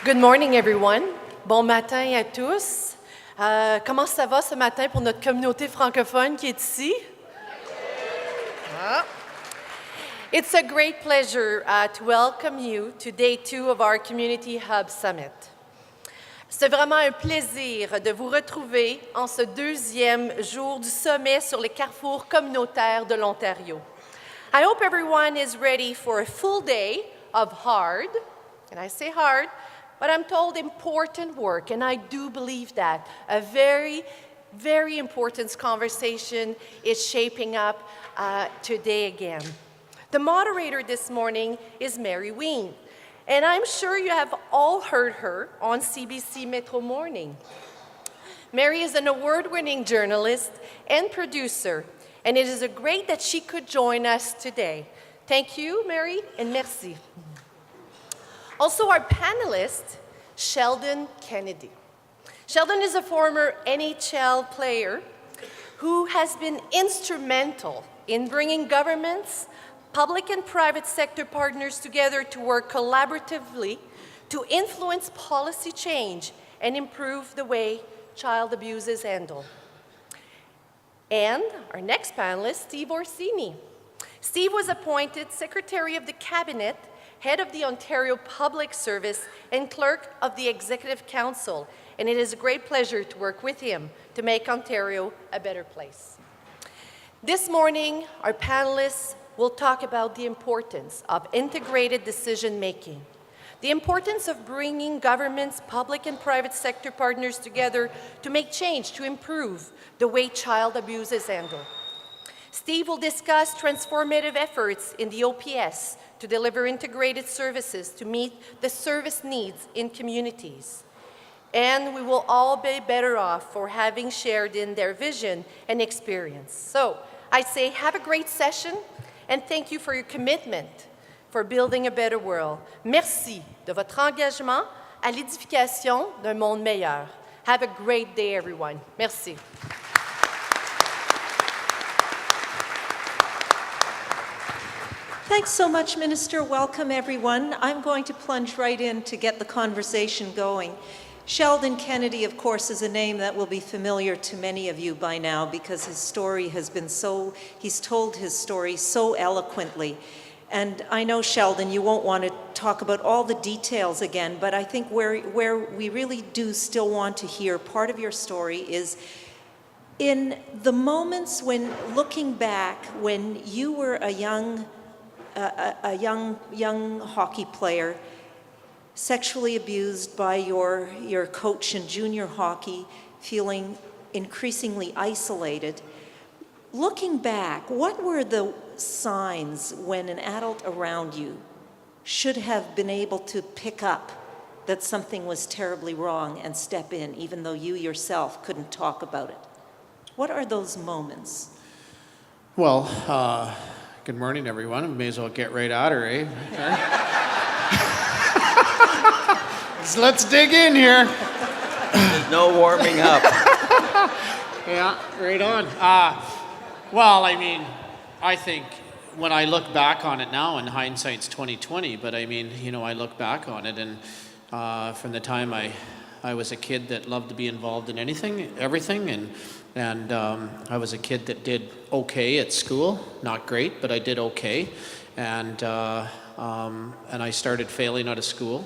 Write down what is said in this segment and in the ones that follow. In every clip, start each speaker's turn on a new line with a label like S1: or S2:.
S1: Good morning, everyone. Bon matin à tous. Comment ça va ce matin pour notre communauté francophone qui est ici? It's a great pleasure to welcome you to day 2 of our Community Hub Summit. C'est vraiment un plaisir de vous retrouver en ce deuxième jour du sommet sur les carrefours communautaires de l'Ontario. I hope everyone is ready for a full day of hard, and I say hard, but I'm told important work, and I do believe that. A very, very important conversation is shaping up today again. The moderator this morning is Mary Wiens, and I'm sure you have all heard her on CBC Metro Morning. Mary is an award-winning journalist and producer, and it is great that she could join us today. Thank you, Mary, and merci. Also, our panelist, Sheldon Kennedy. Sheldon is a former NHL player who has been instrumental in bringing governments, public and private sector partners together to work collaboratively to influence policy change and improve the way child abuse is handled. And our next panelist, Steve Orsini. Steve was appointed Secretary of the Cabinet, Head of the Ontario Public Service, and Clerk of the Executive Council, and it is a great pleasure to work with him to make Ontario a better place. This morning, our panelists will talk about the importance of integrated decision-making, the importance of bringing governments, public and private sector partners together to make change, to improve the way child abuse is handled. Steve will discuss transformative efforts in the OPS to deliver integrated services to meet the service needs in communities. And we will all be better off for having shared in their vision and experience. So I say have a great session, and thank you for your commitment for building a better world. Merci de votre engagement à l'édification d'un monde meilleur. Have a great day, everyone. Merci.
S2: Thanks so much, Minister. Welcome, everyone. I'm going to plunge right in to get the conversation going. Sheldon Kennedy, of course, is a name that will be familiar to many of you by now because his story has been he's told his story so eloquently. And I know, Sheldon, you won't want to talk about all the details again, but I think where we really do still want to hear part of your story is in the moments when, looking back, when you were a young hockey player, sexually abused by your coach in junior hockey, feeling increasingly isolated. Looking back, what were the signs when an adult around you should have been able to pick up that something was terribly wrong and step in, even though you yourself couldn't talk about it? What are those moments?
S3: Well, good morning, everyone. We may as well get right at her, eh? So let's dig in here.
S4: There's no warming up.
S3: Yeah, right on. Well, I mean, I think when I look back on it now, and hindsight's 20/20, but I mean, you know, I look back on it, and from the time I was a kid that loved to be involved in everything, and I was a kid that did okay at school, not great, but I did okay, and I started failing out of school,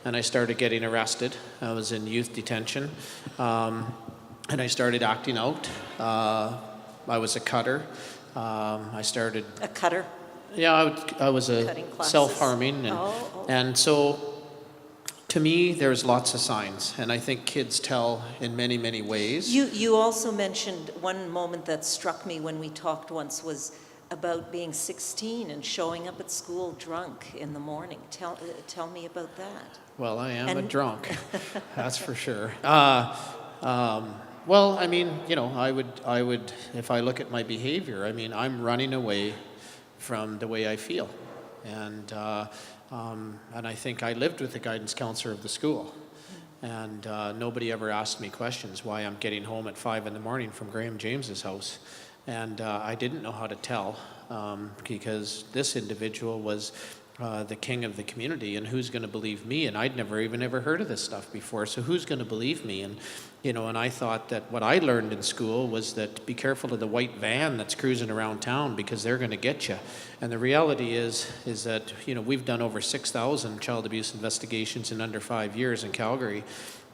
S3: and I started getting arrested. I was in youth detention, and I started acting out. I was a cutter. I started...
S2: A cutter?
S3: Yeah, I was a self-harming, and so to me, there's lots of signs, and I think kids tell in many, many ways.
S2: You also mentioned one moment that struck me when we talked once was about being 16 and showing up at school drunk in the morning. Tell me about that.
S3: Well, I am a drunk, that's for sure. Well, I mean, you know, I would, if I look at my behavior, I mean, I'm running away from the way I feel, and I think I lived with the guidance counselor of the school, and nobody ever asked me questions why I'm getting home at 5 in the morning from Graham James's house, and I didn't know how to tell because this individual was the king of the community, and who's going to believe me? And I'd never even ever heard of this stuff before, so who's going to believe me? And and I thought that what I learned in school was that be careful of the white van that's cruising around town, because they're going to get you. And the reality is that we've done over 6,000 child abuse investigations in under 5 years in Calgary.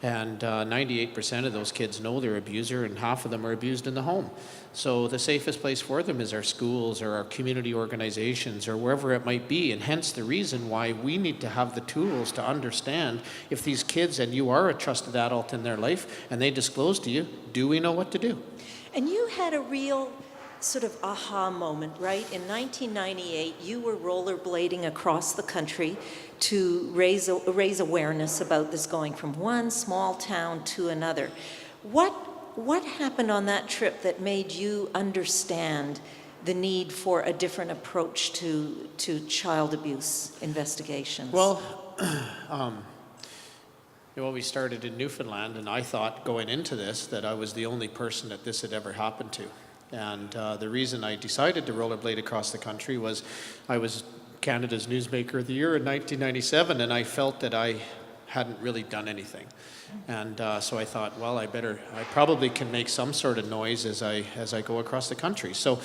S3: And 98% of those kids know their abuser, and half of them are abused in the home. So the safest place for them is our schools or our community organizations or wherever it might be. And hence the reason why we need to have the tools to understand if these kids, and you are a trusted adult in their life, and they disclose to you, do we know what to do?
S2: And you had a real sort of aha moment, right? In 1998, you were rollerblading across the country to raise awareness about this, going from one small town to another. What happened on that trip that made you understand the need for a different approach to child abuse investigations?
S3: Well, we started in Newfoundland, and I thought going into this that I was the only person that this had ever happened to. And the reason I decided to rollerblade across the country was I was Canada's Newsmaker of the Year in 1997, and I felt that I hadn't really done anything. And so I thought, well, I probably can make some sort of noise as I go across the country. So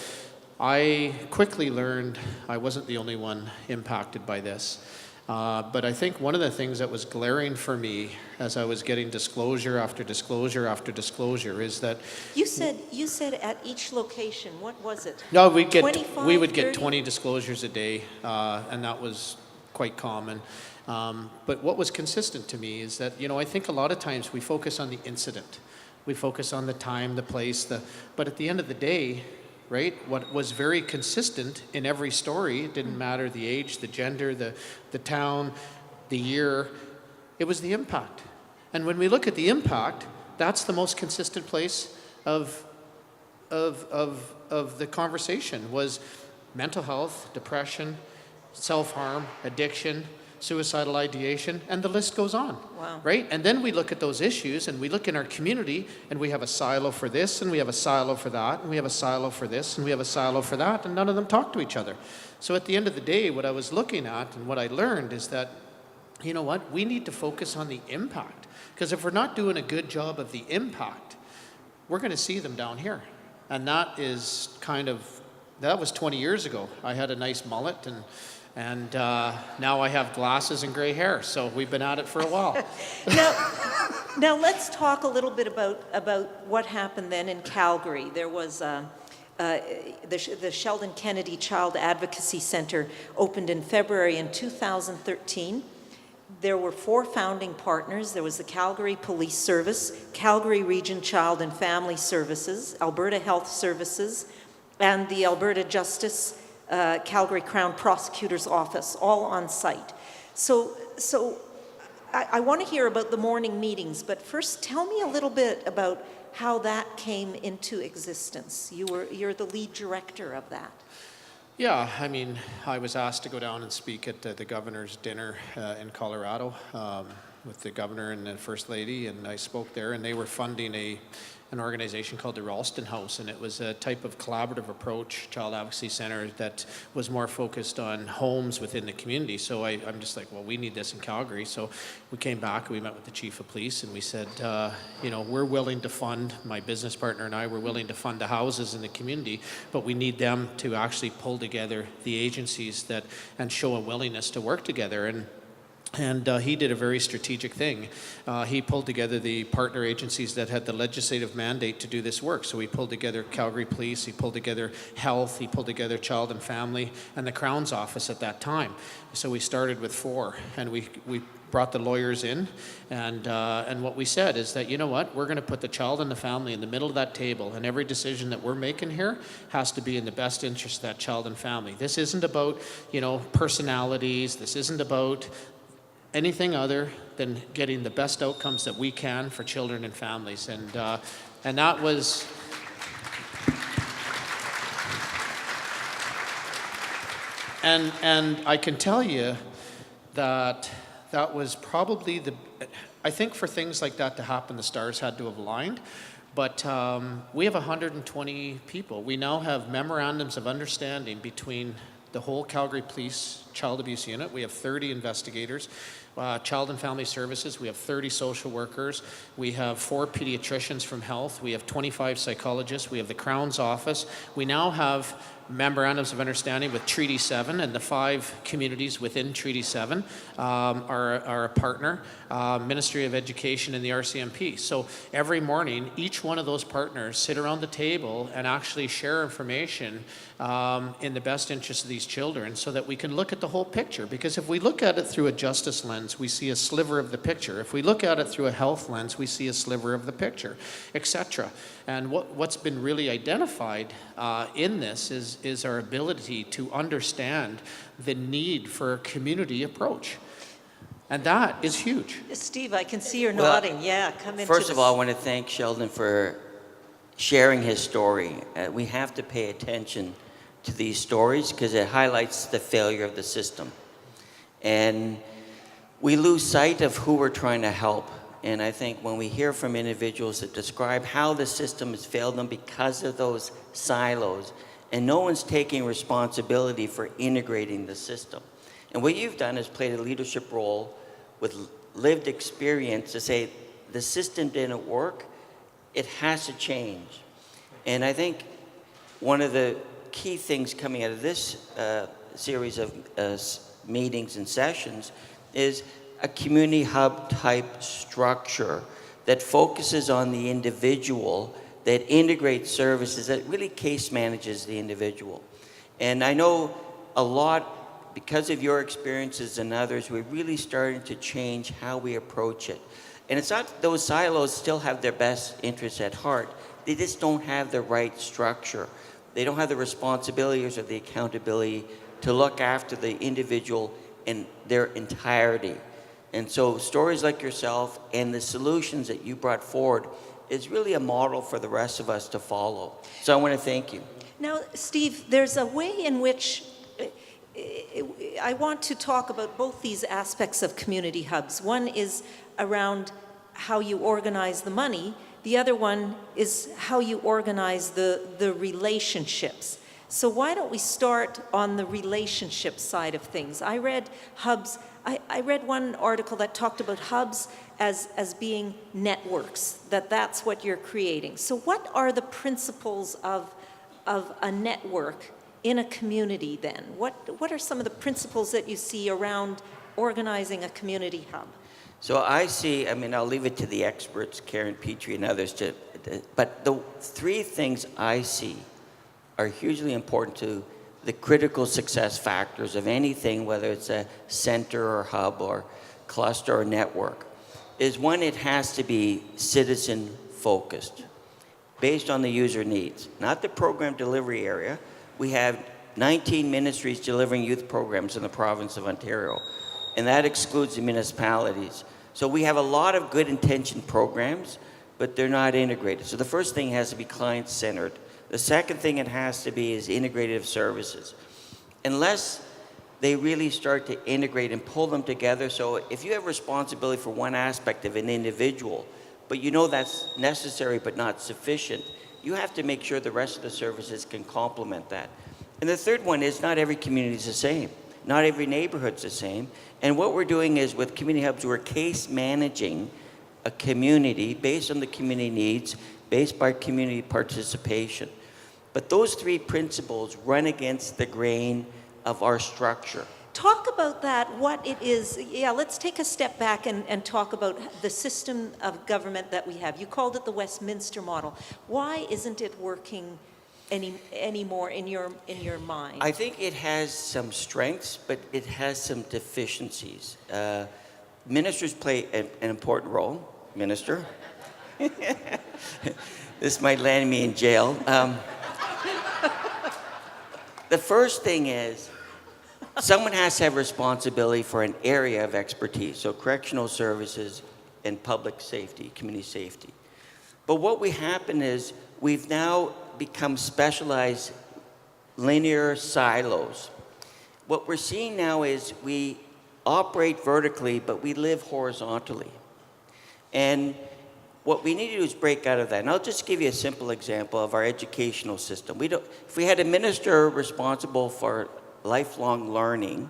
S3: I quickly learned I wasn't the only one impacted by this. But I think one of the things that was glaring for me as I was getting disclosure after disclosure after disclosure is that
S2: you said at each location, what was it?
S3: No, we would
S2: 30?
S3: get 20 disclosures a day, and that was quite common. But what was consistent to me is that I think a lot of times we focus on the incident, we focus on the time, the place, but at the end of the day, right? What was very consistent in every story, it didn't matter the age, the gender, the town, the year, it was the impact. And when we look at the impact, that's the most consistent place of the conversation was mental health, depression, self-harm, addiction, suicidal ideation, and the list goes on.
S2: Wow.
S3: Right? And then we look at those issues, and we look in our community, and we have a silo for this, and we have a silo for that, and we have a silo for this, and we have a silo for that, and none of them talk to each other. So at the end of the day, what I was looking at and what I learned is that, we need to focus on the impact. Because if we're not doing a good job of the impact, we're going to see them down here. And that is that was 20 years ago. I had a nice mullet, and now I have glasses and gray hair, so we've been at it for a while.
S2: Now let's talk a little bit about what happened then in Calgary. There was the Sheldon Kennedy Child Advocacy Center opened in February in 2013. There were 4 founding partners. There was the Calgary Police Service, Calgary Region Child and Family Services, Alberta Health Services, and the Alberta Justice Calgary Crown Prosecutor's Office, all on site. So I want to hear about the morning meetings, but first tell me a little bit about how that came into existence. You're the lead director of that.
S3: Yeah, I was asked to go down and speak at the governor's dinner in Colorado with the governor and the first lady, and I spoke there, and they were funding an organization called the Ralston House, and it was a type of collaborative approach child advocacy center that was more focused on homes within the community. So I'm just like, well, we need this in Calgary. So we came back and we met with the chief of police, and we said, we're willing to fund, my business partner and I were willing to fund the houses in the community, but we need them to actually pull together the agencies and show a willingness to work together. And he did a very strategic thing. He pulled together the partner agencies that had the legislative mandate to do this work. So he pulled together Calgary Police, he pulled together Health, he pulled together Child and Family, and the Crown's office at that time. So we started with 4, and we brought the lawyers in, and what we said is that, we're going to put the child and the family in the middle of that table, and every decision that we're making here has to be in the best interest of that child and family. This isn't about, personalities. This isn't about anything other than getting the best outcomes that we can for children and families. And that was... And I can tell you that was probably I think for things like that to happen, the stars had to have aligned. But we have 120 people. We now have memorandums of understanding between the whole Calgary Police child abuse unit. We have 30 investigators. Child and Family Services, we have 30 social workers. We have 4 pediatricians from health. We have 25 psychologists. We have the Crown's office. We now have memorandums of understanding with Treaty 7, and the 5 communities within Treaty 7 are a partner, Ministry of Education and the RCMP. So every morning, each one of those partners sit around the table and actually share information in the best interest of these children so that we can look at the whole picture. Because if we look at it through a justice lens, we see a sliver of the picture. If we look at it through a health lens, we see a sliver of the picture, etc. And what's been really identified in this is our ability to understand the need for a community approach. And that is huge.
S2: Steve, I can see you're nodding. Yeah, come into
S4: First of all, I want to thank Sheldon for sharing his story. We have to pay attention to these stories because it highlights the failure of the system. And we lose sight of who we're trying to help. And I think when we hear from individuals that describe how the system has failed them because of those silos, and no one's taking responsibility for integrating the system. And what you've done is played a leadership role with lived experience to say the system didn't work, it has to change. And I think one of the key things coming out of this series of meetings and sessions is a community hub type structure that focuses on the individual, that integrates services, that really case manages the individual. And I know a lot, because of your experiences and others, we're really starting to change how we approach it. And it's not those silos still have their best interests at heart, they just don't have the right structure. They don't have the responsibilities or the accountability to look after the individual in their entirety. And so stories like yourself and the solutions that you brought forward is really a model for the rest of us to follow. So I want to thank you.
S2: Now, Steve, there's a way in which I want to talk about both these aspects of community hubs. One is around how you organize the money. The other one is how you organize the relationships. So why don't we start on the relationship side of things? I read hubs. I read one article that talked about hubs as being networks, that's what you're creating. So what are the principles of a network in a community then? What are some of the principles that you see around organizing a community hub?
S4: So I see, I'll leave it to the experts, Karen Petrie and others, but the 3 things I see are hugely important to the critical success factors of anything, whether it's a center or hub or cluster or network, is one, it has to be citizen focused, based on the user needs, not the program delivery area. We have 19 ministries delivering youth programs in the province of Ontario, and that excludes the municipalities. So we have a lot of good intentioned programs, but they're not integrated. So the first thing has to be client-centered. The second thing it has to be is integrative services. Unless they really start to integrate and pull them together, so if you have responsibility for one aspect of an individual, but you know that's necessary but not sufficient, you have to make sure the rest of the services can complement that. And the third one is not every community is the same. Not every neighborhood's the same. And what we're doing is with community hubs, we're case managing a community based on the community needs, based by community participation. But those 3 principles run against the grain of our structure.
S2: Talk about that, what it is. Yeah, let's take a step back and talk about the system of government that we have. You called it the Westminster model. Why isn't it working anymore in your mind?
S4: I think it has some strengths, but it has some deficiencies. Ministers play an important role. Minister? This might land me in jail. The first thing is, someone has to have responsibility for an area of expertise, so correctional services and public safety, community safety. But what we happen is we've now become specialized linear silos. What we're seeing now is we operate vertically, but we live horizontally. And what we need to do is break out of that. And I'll just give you a simple example of our educational system. If we had a minister responsible for lifelong learning,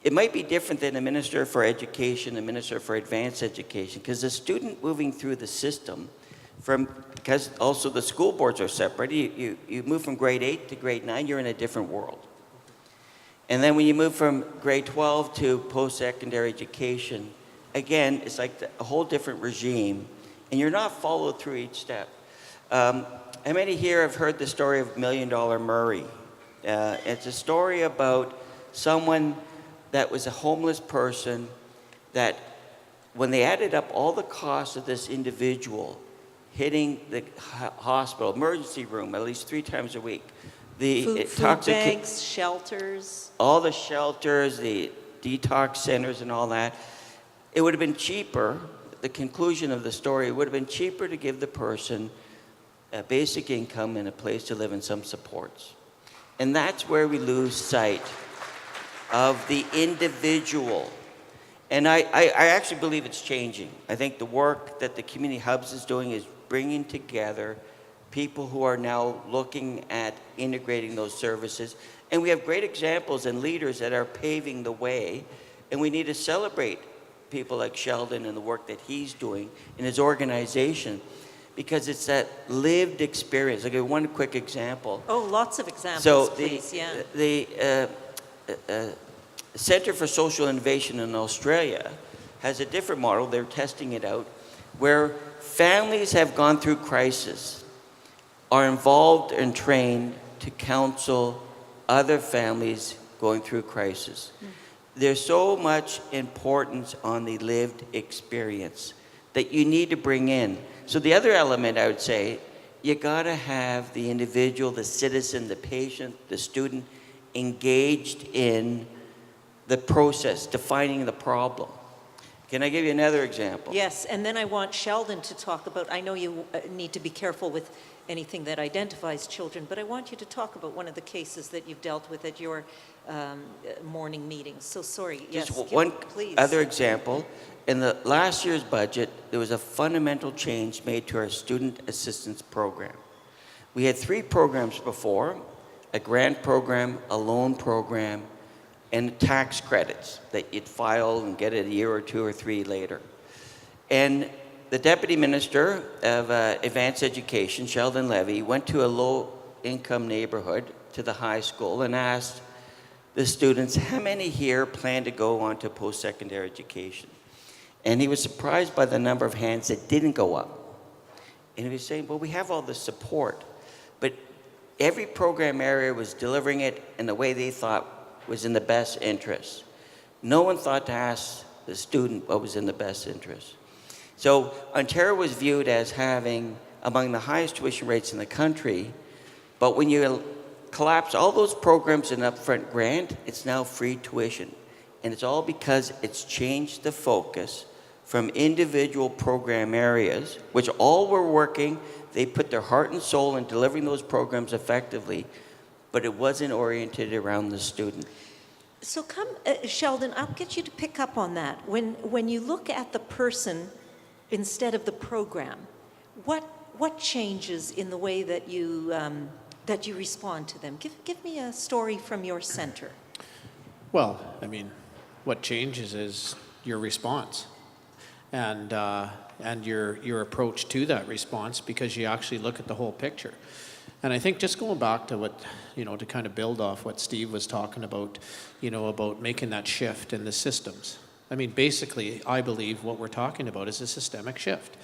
S4: it might be different than a minister for education, a minister for advanced education, because the student moving through the system, because also the school boards are separate, you move from grade 8 to grade 9, you're in a different world. And then when you move from grade 12 to post-secondary education, again, it's like a whole different regime, and you're not followed through each step. How many here have heard the story of $1 Million Murray? It's a story about someone that was a homeless person that when they added up all the costs of this individual hitting the hospital, emergency room at least 3 times a week,
S2: Food banks, shelters.
S4: all the shelters, the detox centers and all that, it would have been cheaper, the conclusion of the story, it would have been cheaper to give the person a basic income and a place to live and some supports. And that's where we lose sight of the individual. And I actually believe it's changing. I think the work that the Community Hubs is doing is bringing together people who are now looking at integrating those services. And we have great examples and leaders that are paving the way. And we need to celebrate people like Sheldon and the work that he's doing in his organization, because it's that lived experience. I'll give you one quick example.
S2: Oh, lots of examples, please, yeah.
S4: The Center for Social Innovation in Australia has a different model. They're testing it out, where families have gone through crisis, are involved and trained to counsel other families going through crisis. There's so much importance on the lived experience that you need to bring in. So the other element, I would say, you gotta have the individual, the citizen, the patient, the student engaged in the process, defining the problem. Can I give you another example?
S2: Yes, and then I want Sheldon to talk about, I know you need to be careful with anything that identifies children, but I want you to talk about one of the cases that you've dealt with at your morning meetings. So sorry, yes,
S4: Just one
S2: please.
S4: other example. In the last year's budget, there was a fundamental change made to our student assistance program. We had 3 programs before, a grant program, a loan program, and tax credits that you'd file and get it a year or 2 or 3 later. And the Deputy Minister of Advanced Education, Sheldon Levy, went to a low-income neighborhood to the high school and asked the students, how many here plan to go on to post-secondary education? And he was surprised by the number of hands that didn't go up. And he was saying, well, we have all the support, but every program area was delivering it in the way they thought was in the best interest. No one thought to ask the student what was in the best interest. So Ontario was viewed as having among the highest tuition rates in the country, but when you collapse all those programs in upfront grant, it's now free tuition. And it's all because it's changed the focus from individual program areas, which all were working, they put their heart and soul in delivering those programs effectively, but it wasn't oriented around the student.
S2: So come, Sheldon, I'll get you to pick up on that. When you look at the person instead of the program, what changes in the way that you respond to them? Give me a story from your center.
S3: Well, I mean, what changes is your response and your approach to that response, because you actually look at the whole picture. And I think just going back to what, to kind of build off what Steve was talking about, about making that shift in the systems. I mean, basically, I believe what we're talking about is a systemic shift.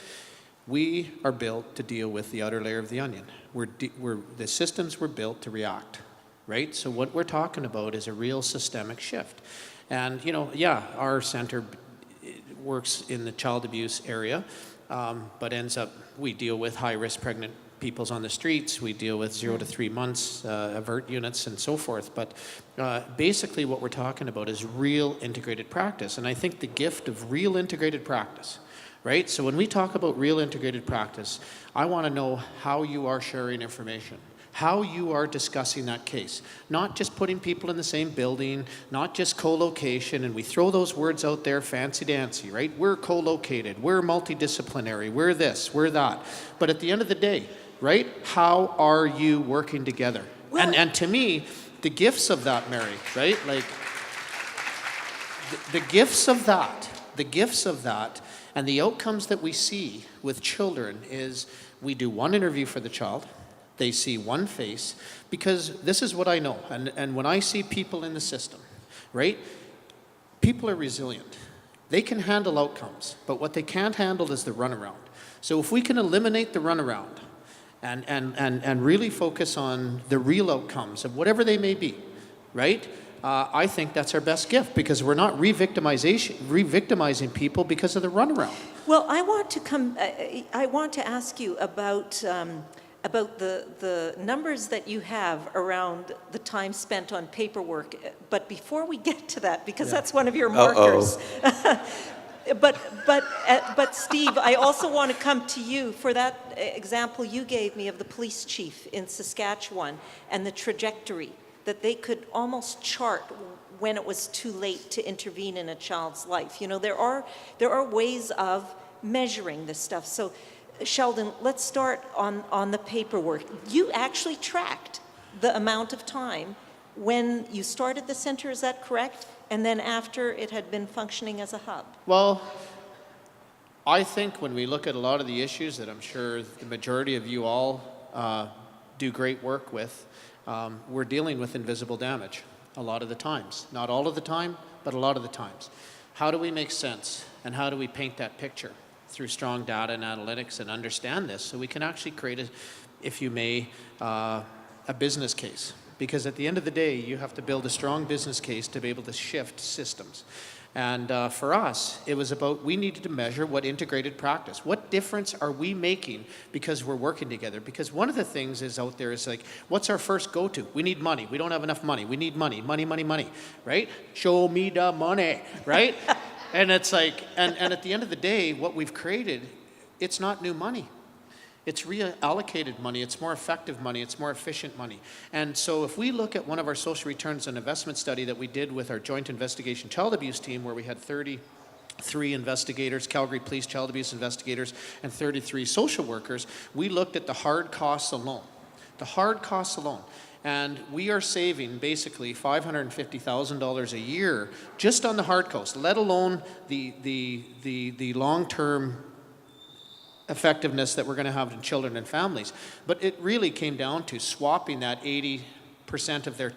S3: We are built to deal with the outer layer of the onion. The systems were built to react, right? So what we're talking about is a real systemic shift. And, our center works in the child abuse area, but we deal with high-risk pregnant peoples on the streets. We deal with 0 to 3 months, avert units, and so forth. But basically what we're talking about is real integrated practice. And I think the gift of real integrated practice, right? So when we talk about real integrated practice, I want to know how you are sharing information, how you are discussing that case, not just putting people in the same building, not just co-location, and we throw those words out there fancy-dancy, right? We're co-located, we're multidisciplinary, we're this, we're that. But at the end of the day, right, how are you working together?
S2: Well,
S3: and to me, the gifts of that, Mary, right? Like, the gifts of that, and the outcomes that we see with children is we do one interview for the child, they see one face, because this is what I know, and when I see people in the system, right, people are resilient. They can handle outcomes, but what they can't handle is the runaround. So if we can eliminate the runaround and really focus on the real outcomes of whatever they may be, right? I think that's our best gift, because we're not re-victimizing people because of the runaround.
S2: Well, I want to ask you about the numbers that you have around the time spent on paperwork. But before we get to that, because that's one of your markers. But Steve, I also want to come to you for that example you gave me of the police chief in Saskatchewan and the trajectory that they could almost chart when it was too late to intervene in a child's life. You know, there are ways of measuring this stuff. So, Sheldon, let's start on the paperwork. You actually tracked the amount of time when you started the center, is that correct? And then after it had been functioning as a hub?
S3: Well, I think when we look at a lot of the issues that I'm sure the majority of you all do great work with, we're dealing with invisible damage a lot of the times. Not all of the time, but a lot of the times. How do we make sense, and how do we paint that picture through strong data and analytics and understand this so we can actually create, if you may, a business case? Because at the end of the day, you have to build a strong business case to be able to shift systems. And for us, it was about, we needed to measure what integrated practice. What difference are we making because we're working together? Because one of the things is out there is like, what's our first go-to? We need money. We don't have enough money. We need money, money, money, money, right? Show me the money, right? And it's like, and at the end of the day, what we've created, it's not new money. It's reallocated money, it's more effective money, it's more efficient money. And so if we look at one of our social returns on investment study that we did with our joint investigation child abuse team, where we had 33 investigators, Calgary Police child abuse investigators, and 33 social workers, we looked at the hard costs alone. The hard costs alone. And we are saving basically $550,000 a year just on the hard costs, let alone the long-term effectiveness that we're going to have in children and families. But it really came down to swapping that 80% of their